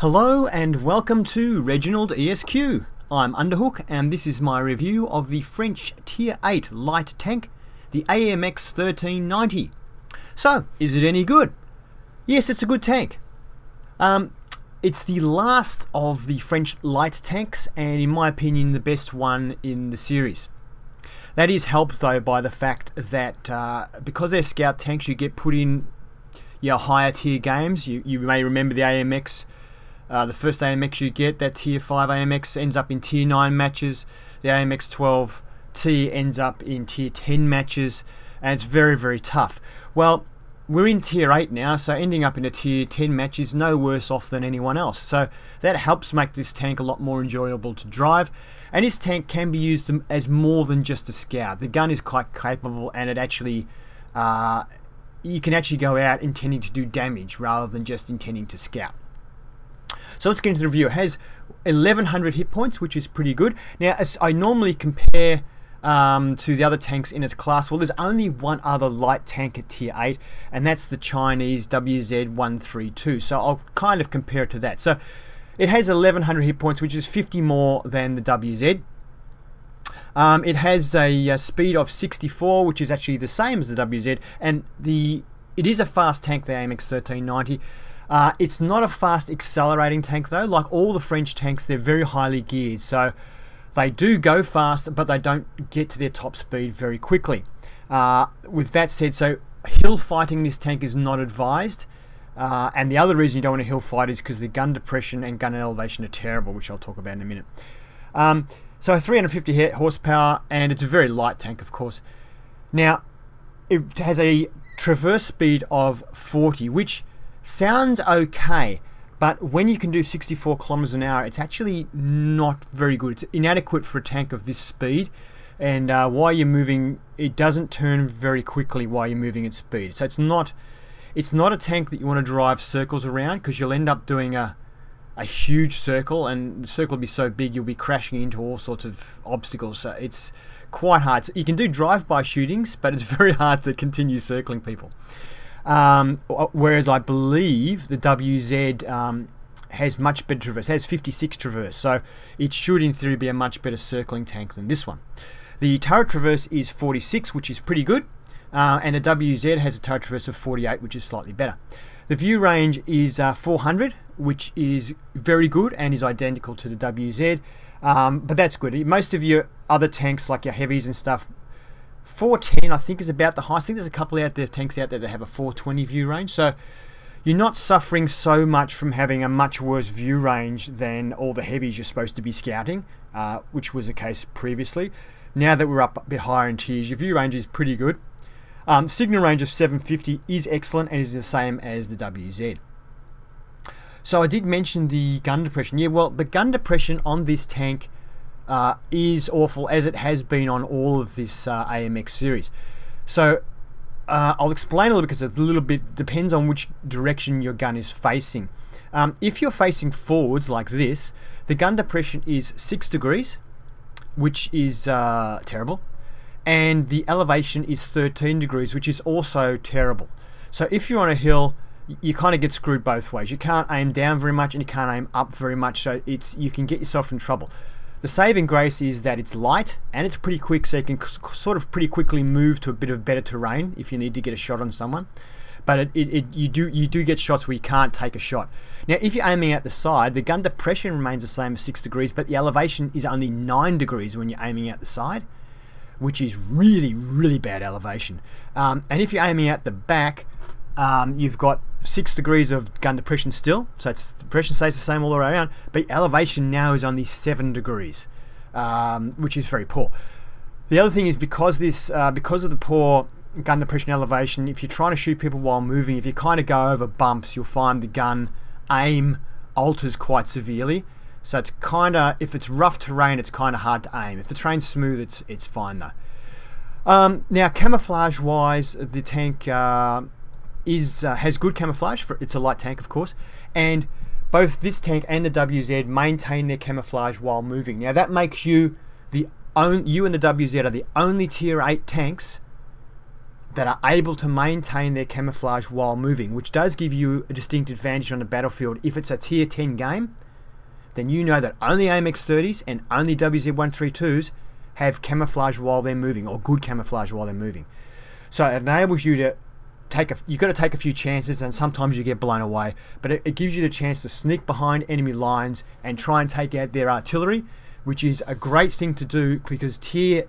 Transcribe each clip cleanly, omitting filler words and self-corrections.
Hello and welcome to ReginaldESQ. I'm Underhook and this is my review of the French Tier 8 light tank, the AMX 1390. So, is it any good? Yes, it's a good tank. It's the last of the French light tanks and in my opinion the best one in the series. That is helped though by the fact that because they're scout tanks you get put in higher tier games. You may remember the AMX. The first AMX you get, that Tier 5 AMX, ends up in Tier 9 matches. The AMX 12T ends up in Tier 10 matches, and it's very, very tough. Well, we're in Tier 8 now, so ending up in a Tier 10 match is no worse off than anyone else. So that helps make this tank a lot more enjoyable to drive. And this tank can be used as more than just a scout. The gun is quite capable, and it actually, you can actually go out intending to do damage rather than just intending to scout. So let's get into the review. It has 1100 hit points, which is pretty good. Now, as I normally compare to the other tanks in its class, well, there's only one other light tank at Tier 8, and that's the Chinese WZ-132. So I'll kind of compare it to that. So it has 1100 hit points, which is 50 more than the WZ. It has a speed of 64, which is actually the same as the WZ, and it is a fast tank, the AMX 1390. It's not a fast accelerating tank though. Like all the French tanks, they're very highly geared, so they do go fast, but they don't get to their top speed very quickly. With that said, so hill fighting this tank is not advised, and the other reason you don't want to hill fight is because the gun depression and gun elevation are terrible, which I'll talk about in a minute. So 350 horsepower, and it's a very light tank, of course. Now, it has a traverse speed of 40, which sounds okay, but when you can do 64 kilometers an hour, it's actually not very good. It's inadequate for a tank of this speed, and while you're moving, it doesn't turn very quickly while you're moving at speed. So it's not a tank that you want to drive circles around, because you'll end up doing a huge circle, and the circle will be so big you'll be crashing into all sorts of obstacles. So it's quite hard. So you can do drive-by shootings, but it's very hard to continue circling people. Whereas I believe the WZ has much better traverse. It has 56 traverse, so it should in theory be a much better circling tank than this one. The turret traverse is 46, which is pretty good, and the WZ has a turret traverse of 48, which is slightly better. The view range is 400, which is very good and is identical to the WZ, but that's good. Most of your other tanks, like your heavies and stuff, 410 I think is about the highest. I think there's a couple tanks out there that have a 420 view range, so you're not suffering so much from having a much worse view range than all the heavies you're supposed to be scouting, which was the case previously. Now that we're up a bit higher in tiers, your view range is pretty good. Signal range of 750 is excellent and is the same as the WZ. So I did mention the gun depression. Yeah, well, the gun depression on this tank is awful, as it has been on all of this AMX series. So I'll explain a little bit, because it's a little bit depends on which direction your gun is facing. If you're facing forwards like this, the gun depression is 6 degrees, which is terrible, and the elevation is 13 degrees, which is also terrible. So if you're on a hill, you kind of get screwed both ways. You can't aim down very much and you can't aim up very much, so you can get yourself in trouble. The saving grace is that it's light and it's pretty quick, so you can sort of pretty quickly move to a bit of better terrain if you need to get a shot on someone. But you do get shots where you can't take a shot. Now, if you're aiming at the side, the gun depression remains the same as 6 degrees, but the elevation is only 9 degrees when you're aiming at the side, which is really, really bad elevation. And if you're aiming at the back, you've got 6 degrees of gun depression still, so depression stays the same all the way around, but elevation now is only 7 degrees, which is very poor. The other thing is, because of the poor gun depression elevation, if you're trying to shoot people while moving, if you kind of go over bumps, you'll find the gun aim alters quite severely. So it's kind of, if it's rough terrain, it's kind of hard to aim. If the terrain's smooth, it's fine though. Now, camouflage wise, the tank has good camouflage. It's a light tank, of course, and both this tank and the WZ maintain their camouflage while moving. Now that makes you and the WZ are the only Tier 8 tanks that are able to maintain their camouflage while moving, which does give you a distinct advantage on the battlefield. If it's a tier 10 game, then you know that only AMX 30s and only WZ132s have camouflage while they're moving, or good camouflage while they're moving. So it enables you to you've got to take a few chances, and sometimes you get blown away, but it gives you the chance to sneak behind enemy lines and try and take out their artillery, which is a great thing to do, because tier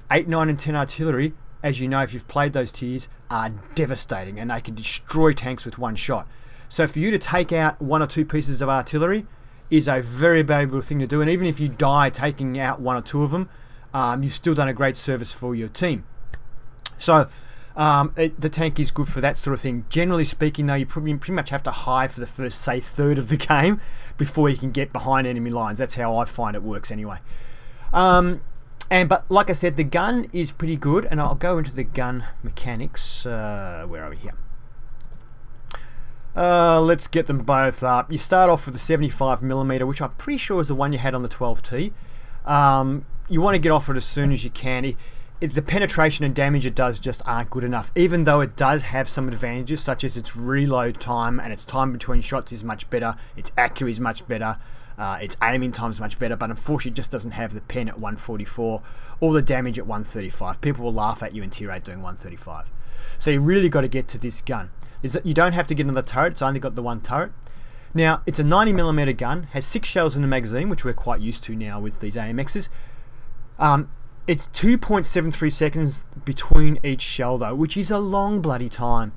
8, 9 and 10 artillery, as you know if you've played those tiers, are devastating and they can destroy tanks with one shot. So for you to take out 1 or 2 pieces of artillery is a very valuable thing to do, and even if you die taking out 1 or 2 of them, you've still done a great service for your team. So the tank is good for that sort of thing. Generally speaking though, you pretty much have to hide for the first, say, third of the game before you can get behind enemy lines. That's how I find it works anyway. But like I said, the gun is pretty good, and I'll go into the gun mechanics. Where are we here? Let's get them both up. You start off with the 75mm, which I'm pretty sure is the one you had on the 12T. You want to get off it as soon as you can. The penetration and damage it does just aren't good enough, even though it does have some advantages, such as its reload time, and its time between shots is much better, its accuracy is much better, its aiming time is much better, but unfortunately it just doesn't have the pen at 144 or the damage at 135. People will laugh at you in tier 8 doing 135. So you really got to get to this gun. You don't have to get in the turret, it's only got the one turret. Now, it's a 90mm gun, has 6 shells in the magazine, which we're quite used to now with these AMXs. It's 2.73 seconds between each shell though, which is a long bloody time.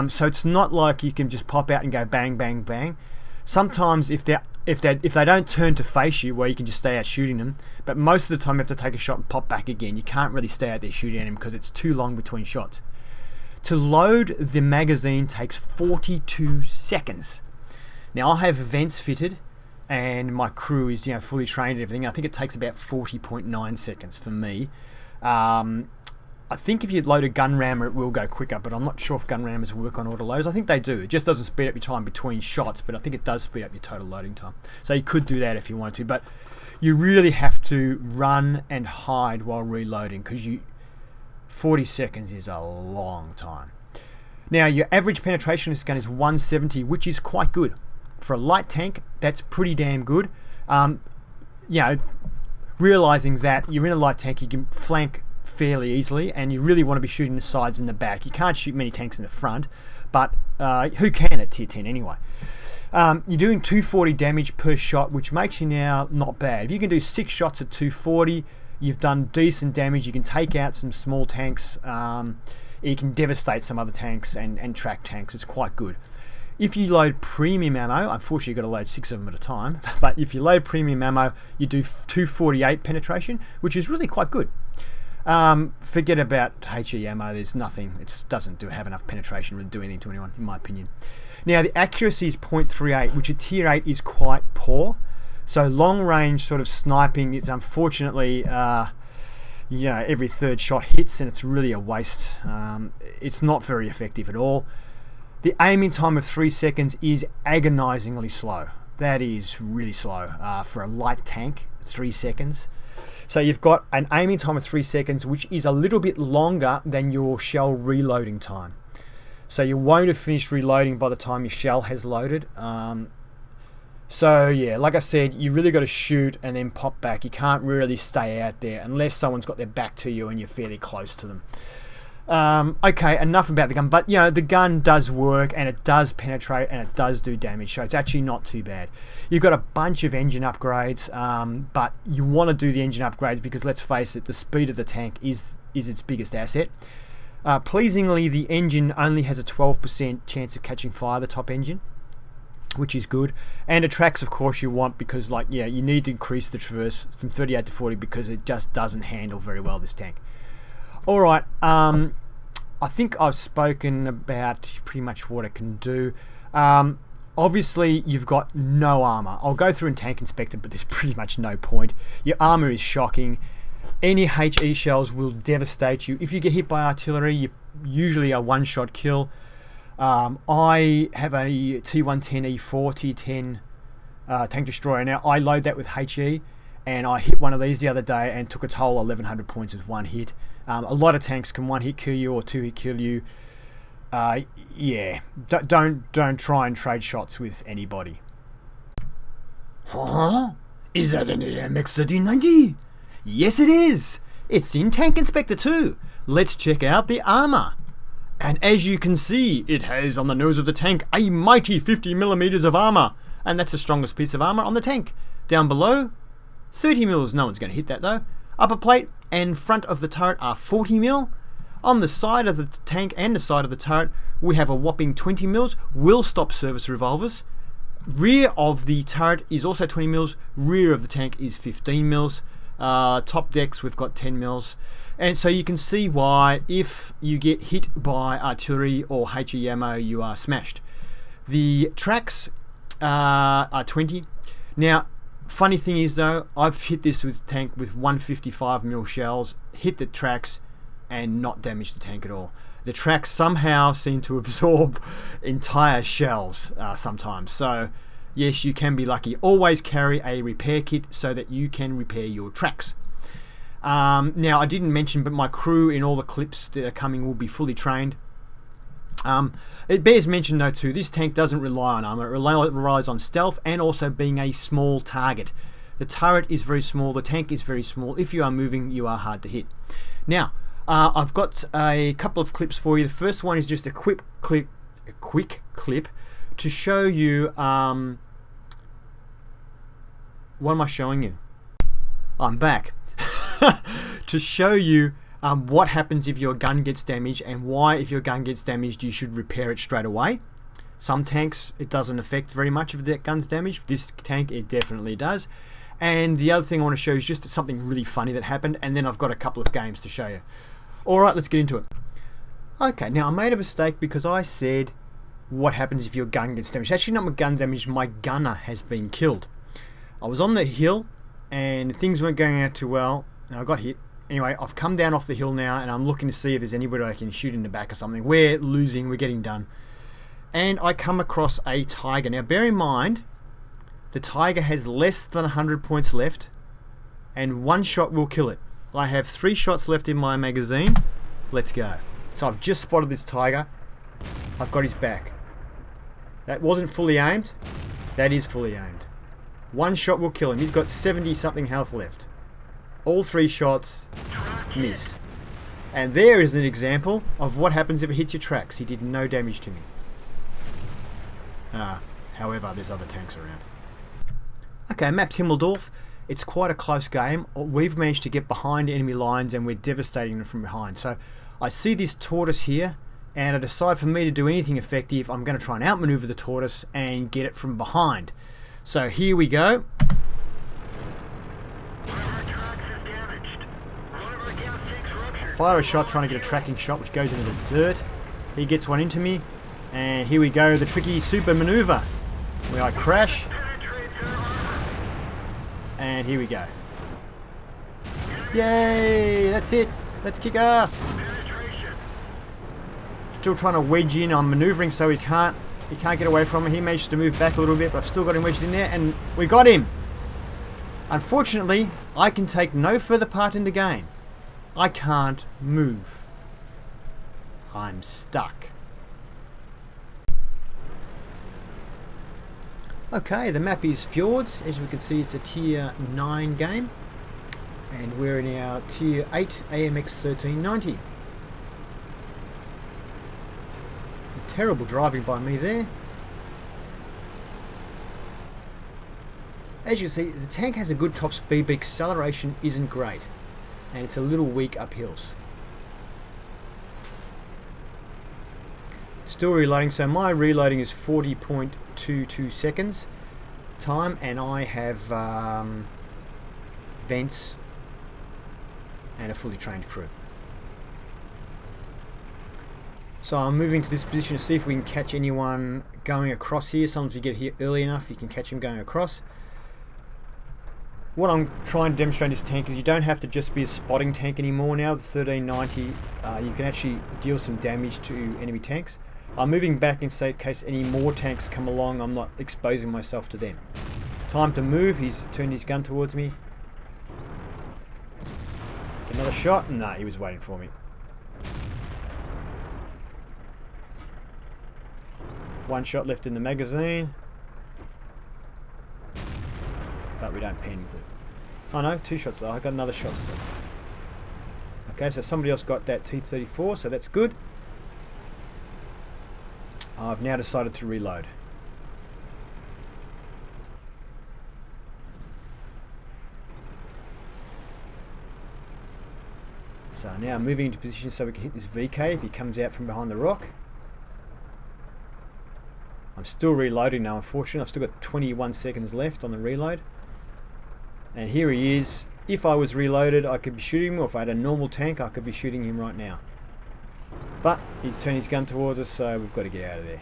So it's not like you can just pop out and go bang, bang, bang. Sometimes if they don't turn to face you, where you can just stay out shooting them, but most of the time you have to take a shot and pop back again. You can't really stay out there shooting at them because it's too long between shots. To load the magazine takes 42 seconds. Now I have vents fitted, and my crew is, you know, fully trained and everything. I think it takes about 40.9 seconds for me. I think if you load a gun rammer it will go quicker, but I'm not sure if gun rammers work on auto loads. I think they do. It just doesn't speed up your time between shots, but I think it does speed up your total loading time. So you could do that if you wanted to, but you really have to run and hide while reloading, because 40 seconds is a long time. Now your average penetration of this gun is 170, which is quite good. For a light tank, that's pretty damn good. You know, realizing that you're in a light tank, you can flank fairly easily, and you really want to be shooting the sides and the back. You can't shoot many tanks in the front, but who can at tier 10 anyway? You're doing 240 damage per shot, which makes you now not bad. If you can do 6 shots at 240, you've done decent damage. You can take out some small tanks. You can devastate some other tanks and track tanks. It's quite good. If you load premium ammo, unfortunately you've got to load 6 of them at a time, but if you load premium ammo, you do 248 penetration, which is really quite good. Forget about HE ammo, there's nothing, it doesn't have enough penetration to do anything to anyone, in my opinion. Now the accuracy is 0.38, which at tier 8 is quite poor. So long range sort of sniping is unfortunately, you know, every 3rd shot hits, and it's really a waste. It's not very effective at all. The aiming time of 3 seconds is agonizingly slow. That is really slow for a light tank. 3 seconds. So you've got an aiming time of 3 seconds, which is a little bit longer than your shell reloading time. So you won't have finished reloading by the time your shell has loaded. So yeah, like I said, you really got to shoot and then pop back. You can't really stay out there unless someone's got their back to you and you're fairly close to them. Okay, enough about the gun, but you know, the gun does work, and it does penetrate, and it does do damage, so it's actually not too bad. You've got a bunch of engine upgrades, but you want to do the engine upgrades because, let's face it, the speed of the tank is its biggest asset. Pleasingly, the engine only has a 12% chance of catching fire, the top engine, which is good. And the tracks, of course, you want, because, like, yeah, you need to increase the traverse from 38 to 40 because it just doesn't handle very well, this tank. Alright, I think I've spoken about pretty much what it can do. Obviously, you've got no armor. I'll go through and tank inspect it, but there's pretty much no point. Your armor is shocking. Any HE shells will devastate you. If you get hit by artillery, you usually a one-shot kill. I have a T110E4 T10 tank destroyer. Now, I load that with HE, and I hit one of these the other day and took its whole 1100 points with one hit. A lot of tanks can one hit kill you or two hit kill you. Yeah, don't try and trade shots with anybody. Huh? Is that an AMX 1390? Yes, it is. It's in Tank Inspector too. Let's check out the armor. And as you can see, it has on the nose of the tank a mighty 50mm of armor. And that's the strongest piece of armor on the tank. Down below, 30mm. No one's going to hit that though. Upper plate and front of the turret are 40mm. On the side of the tank and the side of the turret, we have a whopping 20mm. Will stop service revolvers. Rear of the turret is also 20mm. Rear of the tank is 15mm. Top decks, we've got 10mm. And so you can see why if you get hit by artillery or HE ammo, you are smashed. The tracks are 20. Now, funny thing is though, I've hit this with tank with 155mm shells, hit the tracks, and not damage the tank at all. The tracks somehow seem to absorb entire shells sometimes. So yes, you can be lucky. Always carry a repair kit so that you can repair your tracks. Now, I didn't mention, but my crew in all the clips that are coming will be fully trained. It bears mention though too, this tank doesn't rely on armor. It relies on stealth and also being a small target. The turret is very small, the tank is very small. If you are moving, you are hard to hit. Now, I've got a couple of clips for you. The first one is just a quick clip to show you, what am I showing you? I'm back. To show you what happens if your gun gets damaged and why if your gun gets damaged you should repair it straight away. Some tanks it doesn't affect very much if the gun's damaged. This tank it definitely does. And the other thing I want to show you is just something really funny that happened, and then I've got a couple of games to show you. Alright, let's get into it. Okay, now I made a mistake because I said what happens if your gun gets damaged. Actually not my gun damaged, my gunner has been killed. I was on the hill and things weren't going out too well. I got hit. Anyway, I've come down off the hill now and I'm looking to see if there's anybody I can shoot in the back or something. We're losing, we're getting done. And I come across a tiger. Now bear in mind, the tiger has less than 100 points left and one shot will kill it. I have 3 shots left in my magazine. Let's go. So I've just spotted this tiger. I've got his back. That wasn't fully aimed. That is fully aimed. One shot will kill him. He's got 70 something health left. All 3 shots miss. And there is an example of what happens if it hits your tracks. He did no damage to me. However, there's other tanks around. Okay, map Timmeldorf. It's quite a close game. We've managed to get behind enemy lines and we're devastating them from behind. So I see this tortoise here and I decide for me to do anything effective, I'm going to try and outmaneuver the tortoise and get it from behind. So here we go. Fire a shot trying to get a tracking shot which goes into the dirt. He gets one into me and here we go, the tricky super maneuver where I crash and here we go. Yay, that's it, let's kick ass. Still trying to wedge in, I'm maneuvering so he can't get away from me. He managed to move back a little bit but I've still got him wedged in there and we got him. Unfortunately, I can take no further part in the game. I can't move. I'm stuck. Okay, the map is Fjords. As we can see, it's a tier 9 game. And we're in our tier 8 AMX 1390. Terrible driving by me there. As you see, the tank has a good top speed, but acceleration isn't great. And it's a little weak up hills. Still reloading, so my reloading is 40.22 seconds time, and I have vents and a fully trained crew. So I'm moving to this position to see if we can catch anyone going across here. Sometimes you get here early enough, you can catch them going across. What I'm trying to demonstrate in this tank is you don't have to just be a spotting tank anymore now. The 1390, you can actually deal some damage to enemy tanks. I'm moving back in case any more tanks come along, I'm not exposing myself to them. Time to move, he's turned his gun towards me. Another shot? Nah, he was waiting for me. One shot left in the magazine. But we don't pen, is it? Oh no, 2 shots though. I got another shot still. Okay, so somebody else got that T-34, so that's good. I've now decided to reload. So now moving into position so we can hit this VK if he comes out from behind the rock. I'm still reloading now, unfortunately. I've still got 21 seconds left on the reload. And here he is. If I was reloaded, I could be shooting him, or if I had a normal tank, I could be shooting him right now. But he's turned his gun towards us, so we've got to get out of there.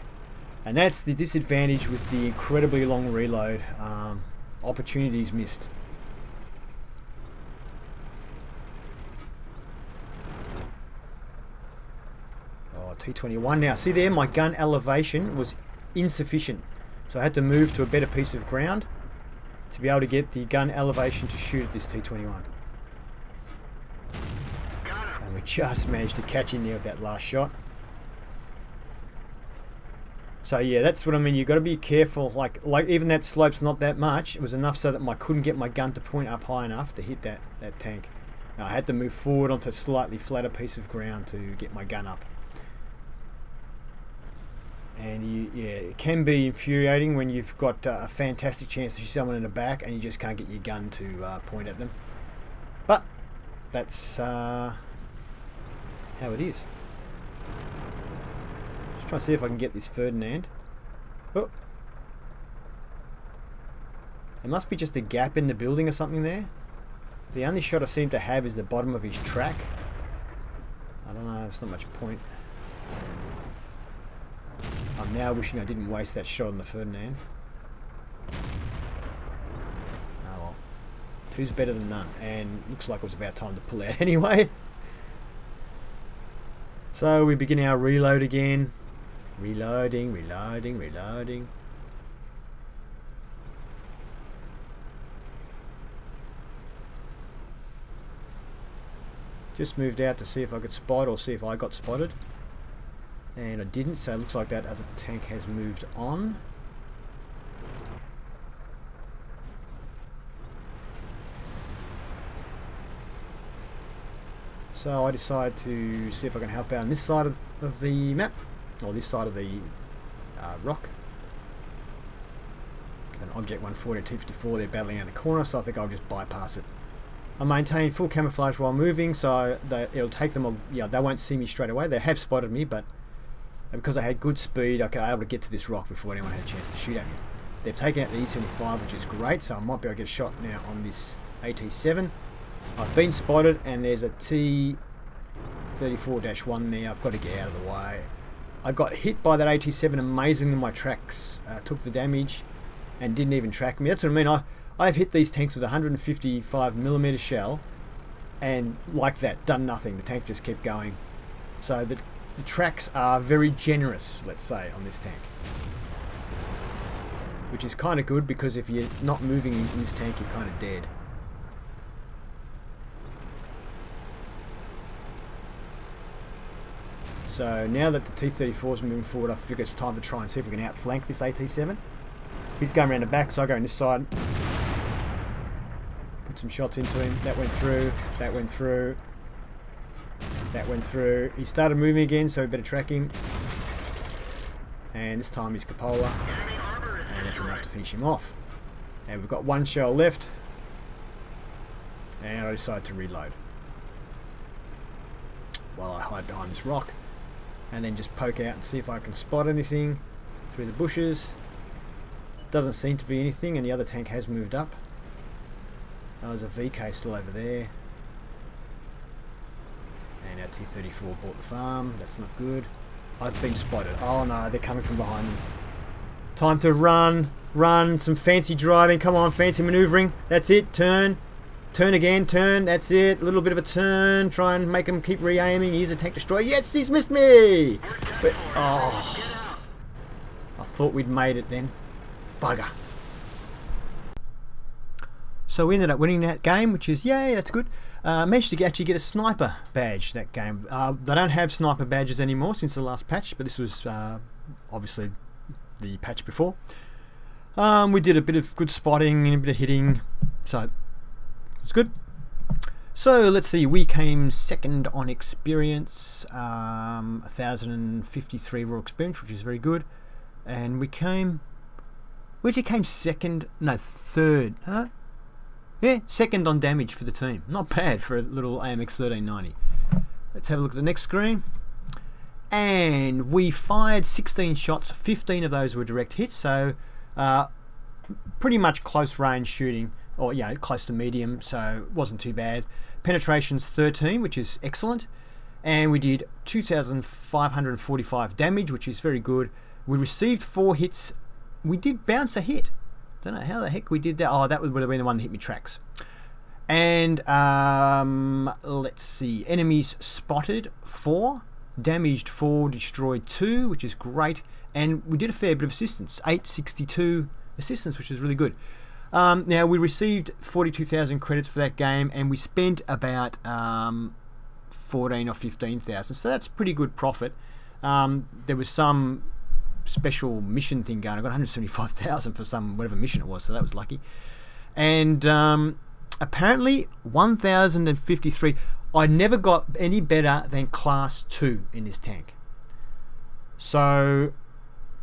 And that's the disadvantage with the incredibly long reload. Opportunities missed. Oh, T-21 now. See there, my gun elevation was insufficient. So I had to move to a better piece of ground to be able to get the gun elevation to shoot at this T-21. And we just managed to catch in there with that last shot. So yeah, that's what I mean. You've got to be careful. Like even that slope's not that much. It was enough so that I couldn't get my gun to point up high enough to hit that tank. And I had to move forward onto a slightly flatter piece of ground to get my gun up. And yeah, it can be infuriating when you've got a fantastic chance to shoot someone in the back and you just can't get your gun to point at them. But that's how it is. Just trying to see if I can get this Ferdinand. Oh, there must be just a gap in the building or something there. The only shot I seem to have is the bottom of his track. I don't know, it's not much point. I'm now wishing I didn't waste that shot on the Ferdinand. Oh well. 2's better than none, and looks like it was about time to pull out anyway. So we begin our reload again. Reloading, reloading, reloading. Just moved out to see if I could spot or see if I got spotted. And I didn't, so it looks like that other tank has moved on. So I decided to see if I can help out on this side of the map, or this side of the rock. An Object 140 and T-54, they're battling out the corner, so I think I'll just bypass it. I maintain full camouflage while moving, so it'll take them, yeah, they won't see me straight away. They have spotted me, but because I had good speed, I was able to get to this rock before anyone had a chance to shoot at me. They've taken out the E75, which is great, so I might be able to get a shot now on this AT7. I've been spotted, and there's a T-34-1 there. I've got to get out of the way. I got hit by that AT7 amazingly. My tracks took the damage and didn't even track me. That's what I mean. I've hit these tanks with a 155mm shell, and like that, done nothing. The tank just kept going. So the tracks are very generous, let's say, on this tank, which is kind of good, because if you're not moving in this tank, you're kind of dead. So now that the T-34 is moving forward, I figure it's time to try and see if we can outflank this AT-7. He's going around the back, so I go on this side. Put some shots into him. That went through. That went through. That went through. He started moving again, so we better track him. And this time he's Cupola. And that's enough to finish him off. And we've got one shell left. And I decide to reload while I hide behind this rock. And then just poke out and see if I can spot anything through the bushes. Doesn't seem to be anything, and the other tank has moved up. Oh, there's a VK still over there. And our T-34 bought the farm. That's not good. I've been spotted. Oh no, they're coming from behind me. Time to run. Run. Some fancy driving. Come on, fancy maneuvering. That's it. Turn. Turn again. Turn. That's it. A little bit of a turn. Try and make him keep re-aiming. Use a tank destroyer. Yes, he's missed me. But, oh. I thought we'd made it then. Bugger. So So we ended up winning that game, which is, yay, that's good. Managed to actually get a sniper badge that game. They don't have sniper badges anymore since the last patch, but this was obviously the patch before. We did a bit of good spotting and a bit of hitting, so it's good. So let's see, we came second on experience, 1,053 raw experience, which is very good. And we actually came second, no, third, huh? Yeah, second on damage for the team. Not bad for a little AMX 1390. Let's have a look at the next screen. And we fired 16 shots, 15 of those were direct hits, so pretty much close range shooting, or yeah, close to medium, so it wasn't too bad. Penetration's 13, which is excellent. And we did 2,545 damage, which is very good. We received 4 hits. We did bounce a hit. Don't know how the heck we did that. Oh, that would have been the one that hit me tracks. And let's see. Enemies spotted 4, damaged 4, destroyed 2, which is great. And we did a fair bit of assistance, 862 assistance, which is really good. Now we received 42,000 credits for that game, and we spent about 14 or 15,000. So that's pretty good profit. There was some special mission thing going. I got 175,000 for some whatever mission it was, so that was lucky. And apparently 1,053. I never got any better than class 2 in this tank. So,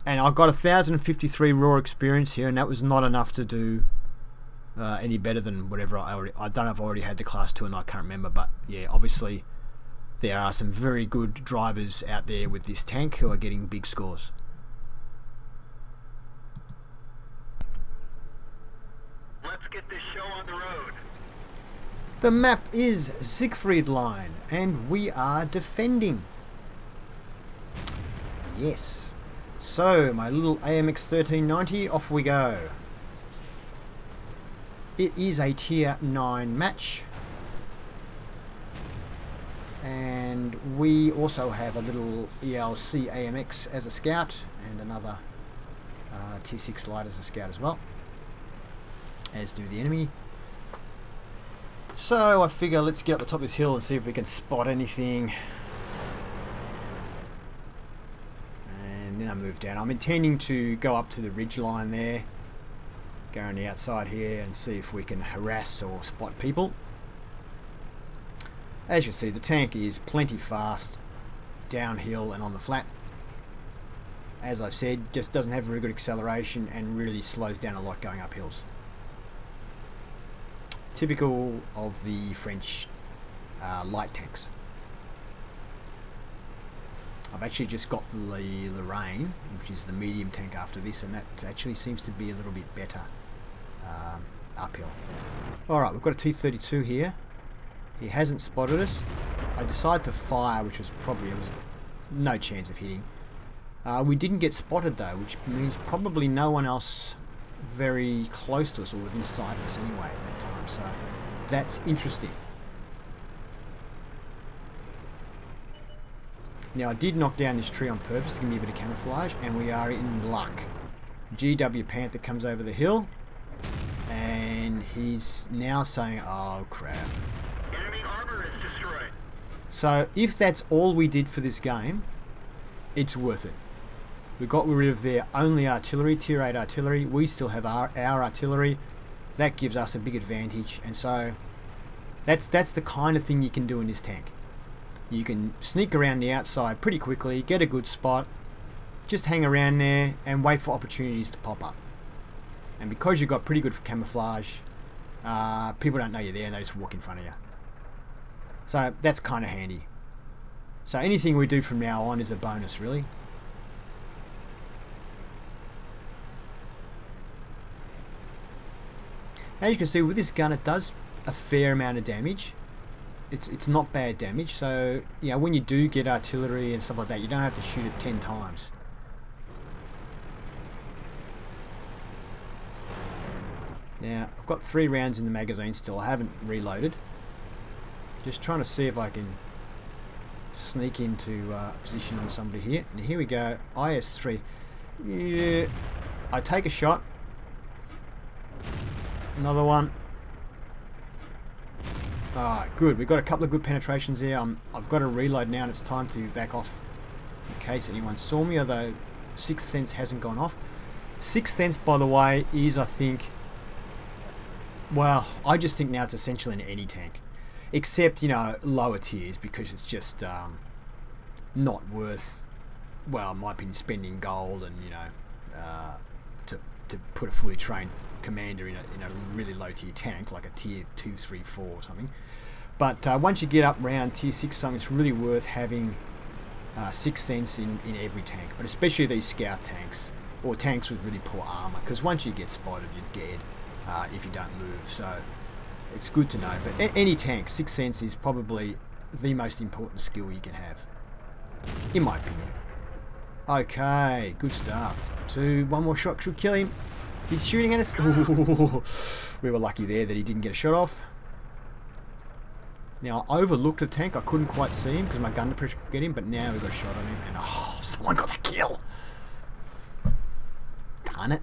and I got 1,053 raw experience here, and that was not enough to do any better than whatever I don't know if I already had the class 2 and I can't remember, but yeah, obviously there are some very good drivers out there with this tank who are getting big scores. Let's get this show on the road. The map is Siegfried Line, and we are defending. Yes. So, my little AMX 1390, off we go. It is a tier 9 match. And we also have a little ELC AMX as a scout, and another tier 6 light as a scout as well, as do the enemy. So I figure let's get up the top of this hill and see if we can spot anything. And then I move down. I'm intending to go up to the ridge line there, go on the outside here and see if we can harass or spot people. As you see, the tank is plenty fast downhill and on the flat. As I've said, just doesn't have very good acceleration and really slows down a lot going up hills. Typical of the French light tanks. I've actually just got the Lorraine, which is the medium tank after this, and that actually seems to be a little bit better uphill. Alright, we've got a T-32 here. He hasn't spotted us. I decided to fire, which was probably, there was no chance of hitting. We didn't get spotted though, which means probably no one else very close to us or within sight of us anyway at that time, so that's interesting. Now I did knock down this tree on purpose to give me a bit of camouflage, and we are in luck. GW Panther comes over the hill and he's now saying, oh crap. Enemy armor is destroyed. So if that's all we did for this game, it's worth it. We got rid of their only artillery, tier 8 artillery. We still have our artillery. That gives us a big advantage, and so that's the kind of thing you can do in this tank. You can sneak around the outside pretty quickly, get a good spot, just hang around there and wait for opportunities to pop up. And because you've got pretty good camouflage, people don't know you're there and they just walk in front of you. So that's kind of handy. So anything we do from now on is a bonus, really. As you can see with this gun, it does a fair amount of damage. It's not bad damage, so you know, when you do get artillery and stuff like that, you don't have to shoot it 10 times. Now I've got 3 rounds in the magazine still. I haven't reloaded. Just trying to see if I can sneak into a position on somebody here. And here we go. IS-3. Yeah, I take a shot. Another one. Alright, good. We've got a couple of good penetrations there. I've got to reload now and it's time to back off in case anyone saw me, although Sixth Sense hasn't gone off. Sixth Sense, by the way, is, I think, well, I just think now it's essential in any tank. Except, you know, lower tiers, because it's just not worth, well, in my opinion, spending gold and, you know, to put a fully trained commander in a really low tier tank, like a tier 2, 3, 4 or something. But once you get up around tier 6 something, it's really worth having Sixth Sense in every tank, but especially these scout tanks, or tanks with really poor armor, because once you get spotted, you're dead if you don't move. So it's good to know. But any tank, Sixth Sense is probably the most important skill you can have, in my opinion. Okay, good stuff. One more shot should kill him. He's shooting at us. Ooh, we were lucky there that he didn't get a shot off. Now, I overlooked the tank. I couldn't quite see him because my gun depression could get him, but now we've got a shot on him. And oh, someone got the kill. Darn it.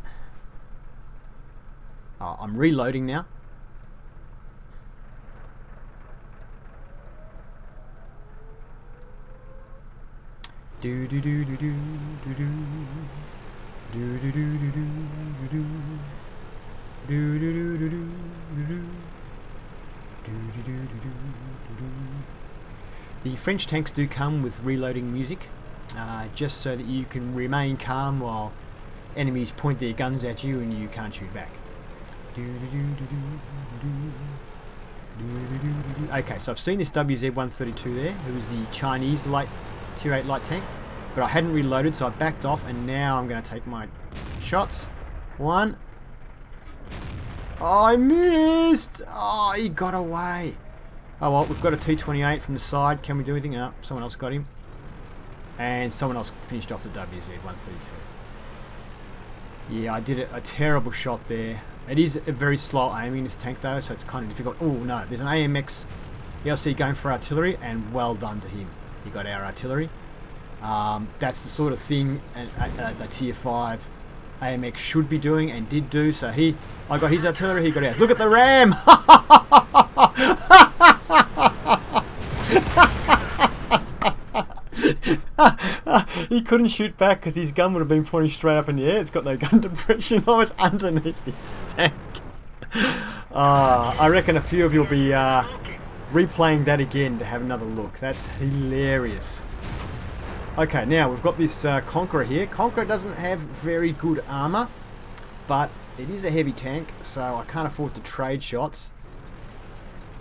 Oh, I'm reloading now. Do do do do do do do. Do do do do do do do. Do do do do do do. The French tanks do come with reloading music, just so that you can remain calm while enemies point their guns at you and you can't shoot back. Okay, so I've seen this WZ-132 there, who is the Chinese tier 8 light tank, but I hadn't reloaded, so I backed off, and now I'm going to take my shots. One. Oh, I missed! Oh, he got away. Oh well, we've got a T-28 from the side. Can we do anything? Oh, someone else got him. And someone else finished off the WZ-132. Yeah, I did a terrible shot there. It is a very slow aiming, this tank though, so it's kind of difficult. Oh no, there's an AMX ELC going for artillery, and well done to him. He got our artillery. That's the sort of thing the tier 5 AMX should be doing and did do. So I got his artillery, he got ours. Look at the ram! He couldn't shoot back because his gun would have been pointing straight up in the air. It's got no gun depression. I was underneath his tank. I reckon a few of you will be replaying that again to have another look. That's hilarious. Okay, now we've got this Conqueror here. Conqueror doesn't have very good armor, but it is a heavy tank, so I can't afford to trade shots.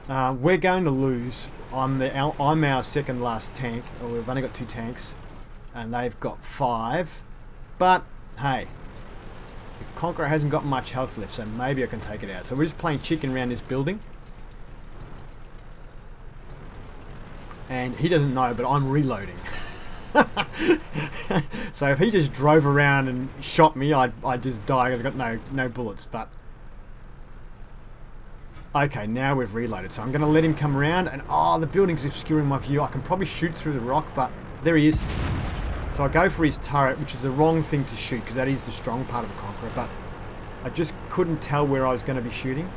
We're going to lose. I'm our second last tank. We've only got 2 tanks, and they've got 5. But hey, the Conqueror hasn't got much health left, so maybe I can take it out. So we're just playing chicken around this building, and he doesn't know, but I'm reloading. So if he just drove around and shot me, I'd just die because I've got no bullets. But okay, now we've reloaded, so I'm going to let him come around. And oh, the building's obscuring my view. I can probably shoot through the rock, but there he is. So I go for his turret, which is the wrong thing to shoot because that is the strong part of the Conqueror. But I just couldn't tell where I was going to be shooting,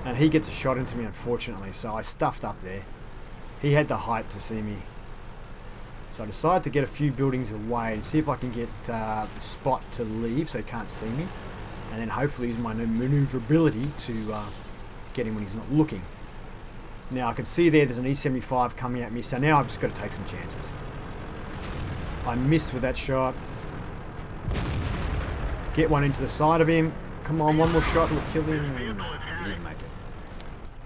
and he gets a shot into me, unfortunately. So I stuffed up there. He had the height to see me. So I decided to get a few buildings away and see if I can get the spot to leave so he can't see me. And then hopefully use my maneuverability to get him when he's not looking. Now I can see there's an E75 coming at me, so now I've just got to take some chances. I missed with that shot. Get one into the side of him. Come on, one more shot will kill him. No, he didn't make it.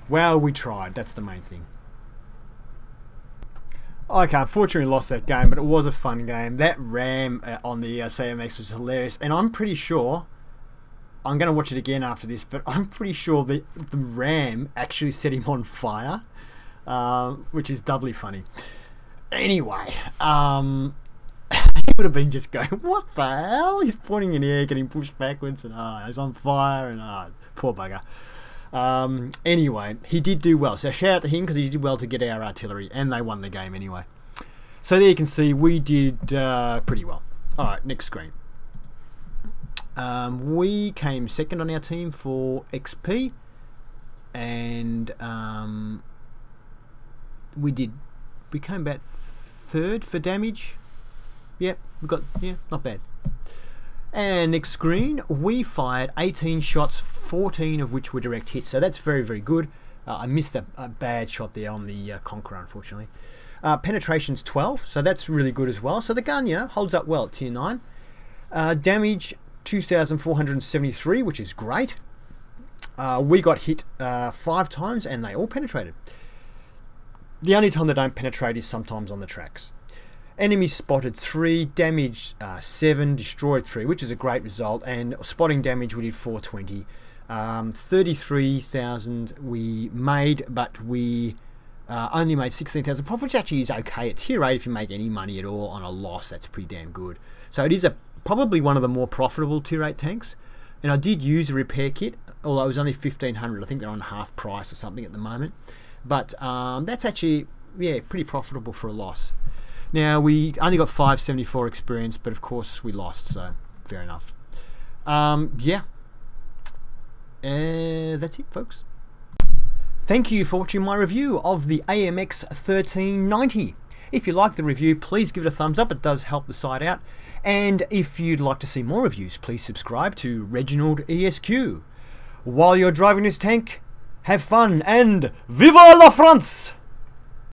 Well, we tried. That's the main thing. Okay, unfortunately lost that game, but it was a fun game. That ram on the AMX was hilarious, and I'm pretty sure, I'm going to watch it again after this, but I'm pretty sure the ram actually set him on fire, which is doubly funny. Anyway, he would have been just going, what the hell? He's pointing in the air, getting pushed backwards, and he's on fire, and poor bugger. Anyway, he did do well, so shout out to him because he did well to get our artillery, and they won the game anyway. So there you can see we did pretty well. Alright, next screen. We came second on our team for XP, and we came about third for damage. Yep, we got, yeah, not bad. And next screen, we fired 18 shots, 14 of which were direct hits. So that's very, very good. I missed a bad shot there on the Conqueror, unfortunately. Penetration's 12, so that's really good as well. So the gun, holds up well at tier 9. Damage 2,473, which is great. We got hit 5 times and they all penetrated. The only time they don't penetrate is sometimes on the tracks. Enemies spotted 3, damaged 7, destroyed 3, which is a great result. And spotting damage we did 420. 33,000 we made, but we only made 16,000 profit, which actually is okay at tier 8. If you make any money at all on a loss, that's pretty damn good. So it is probably one of the more profitable tier 8 tanks. And I did use a repair kit, although it was only 1,500. I think they're on half price or something at the moment. But that's actually, yeah, pretty profitable for a loss. Now, we only got 574 experience, but of course we lost, so fair enough. Yeah. That's it, folks. Thank you for watching my review of the AMX 1390. If you like the review, please give it a thumbs up. It does help the site out. And if you'd like to see more reviews, please subscribe to ReginaldESQ. While you're driving this tank, have fun and viva la France!